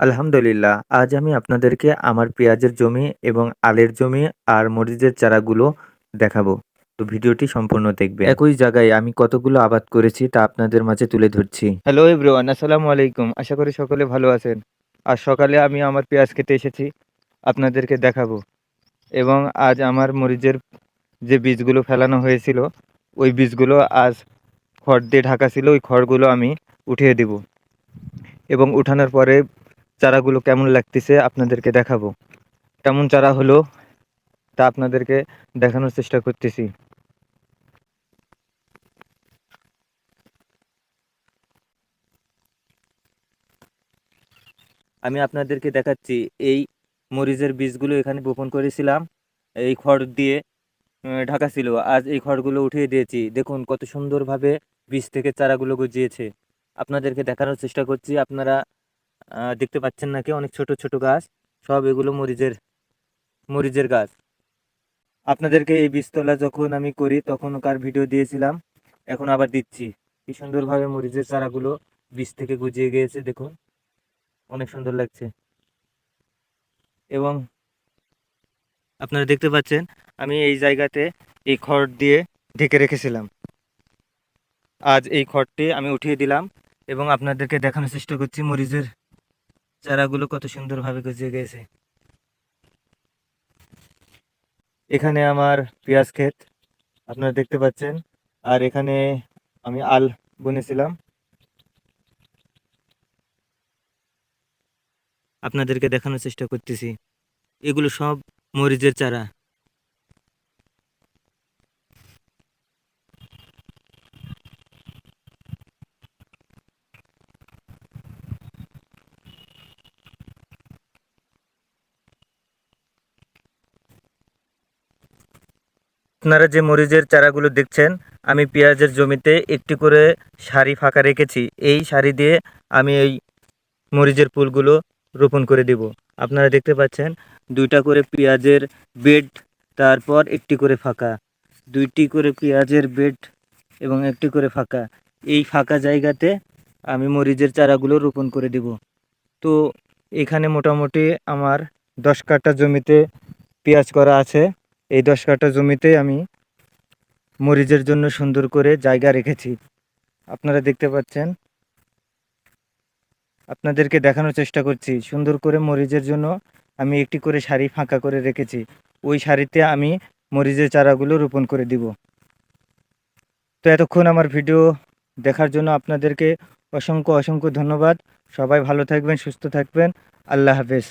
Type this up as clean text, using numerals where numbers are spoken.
আলহামদুলিল্লাহ। আজ আমি আপনাদেরকে আমার পেঁয়াজের জমি এবং আলের জমি আর মরিচের চারাগুলো দেখাবো। তো ভিডিওটি সম্পূর্ণ দেখবেন। একই জায়গায় আমি কতগুলো আবাদ করেছি তা আপনাদের মাঝে তুলে ধরছি। হ্যালো এভরিওয়ান, আসসালামু আলাইকুম। আশা করি সকলে ভালো আছেন। আজ সকালে আমি আমার পেঁয়াজ খেতে এসেছি, আপনাদেরকে দেখাবো। এবং আজ আমার মরিচের যে বীজগুলো ফেলানো হয়েছিল, ওই বীজগুলো আজ খড় দিয়ে ঢাকা ছিল, ওই খড়গুলো আমি উঠিয়ে দিব। এবং উঠানোর পরে চারাগুলো কেমন লাগতেছে আপনাদেরকে দেখাবো। কেমন চারা হলো তা আপনাদেরকে দেখানোর চেষ্টা করতেছি। আমি আপনাদেরকে দেখাচ্ছি এই মরিচের বীজগুলো এখানে বপন করেছিলাম, এই খড় দিয়ে ঢাকা ছিল। আজ এই খড়গুলো উঠিয়ে দিয়েছি, দেখুন কত সুন্দরভাবে বীজ থেকে চারাগুলো গজিয়েছে। আপনাদেরকে দেখানোর চেষ্টা করছি। আপনারা দেখতে পাচ্ছেন নাকি অনেক ছোট ছোট গাছ, সব এগুলো মরিচের মরিচের গাছ। আপনাদেরকে এই বীজতলা যখন আমি করি তখনকার ভিডিও দিয়েছিলাম, এখন আবার দিচ্ছি। কি সুন্দরভাবে মরিচের চারাগুলো বীজ থেকে গজিয়ে গিয়েছে, দেখুন অনেক সুন্দর লাগছে। এবং আপনারা দেখতে পাচ্ছেন আমি এই জায়গাতে এই খড় দিয়ে ঢেকে রেখেছিলাম। আজ এই খড়টি আমি উঠিয়ে দিলাম এবং আপনাদেরকে দেখানোর চেষ্টা করছি মরিচের চারাগুলো কত সুন্দরভাবে গজিয়ে গিয়েছে। এখানে আমার পেঁয়াজ ক্ষেত আপনারা দেখতে পাচ্ছেন, আর এখানে আমি আল বুনেছিলাম, আপনাদেরকে দেখানোর চেষ্টা করতেছি। এগুলো সব মরিচের চারা। আপনারা যে মরিচের চারাগুলো দেখছেন, আমি পেঁয়াজের জমিতে একটি করে সারি ফাঁকা রেখেছি। এই সারি দিয়ে আমি এই মরিচের ফুলগুলো রোপণ করে দিব। আপনারা দেখতে পাচ্ছেন দুইটা করে পেঁয়াজের বেড, তারপর একটি করে ফাঁকা, দুইটি করে পেঁয়াজের বেড এবং একটি করে ফাঁকা। এই ফাঁকা জায়গাতে আমি মরিচের চারাগুলো রোপণ করে দিব। তো এখানে মোটামুটি আমার 10 কাঠা জমিতে পেঁয়াজ করা আছে। এই 10 কাঠা জমিতে আমি মরিচের জন্য সুন্দর করে জায়গা রেখেছি। আপনারা দেখতে পাচ্ছেন, আপনাদেরকে দেখানোর চেষ্টা করছি। সুন্দর করে মরিচের জন্য আমি একটি করে সারি ফাঁকা করে রেখেছি। ওই সারিতে আমি মরিচের চারাগুলো রোপণ করে দিব। তো এতক্ষণ আমার ভিডিও দেখার জন্য আপনাদেরকে অসংখ্য অসংখ্য ধন্যবাদ। সবাই ভালো থাকবেন, সুস্থ থাকবেন। আল্লাহ হাফেজ।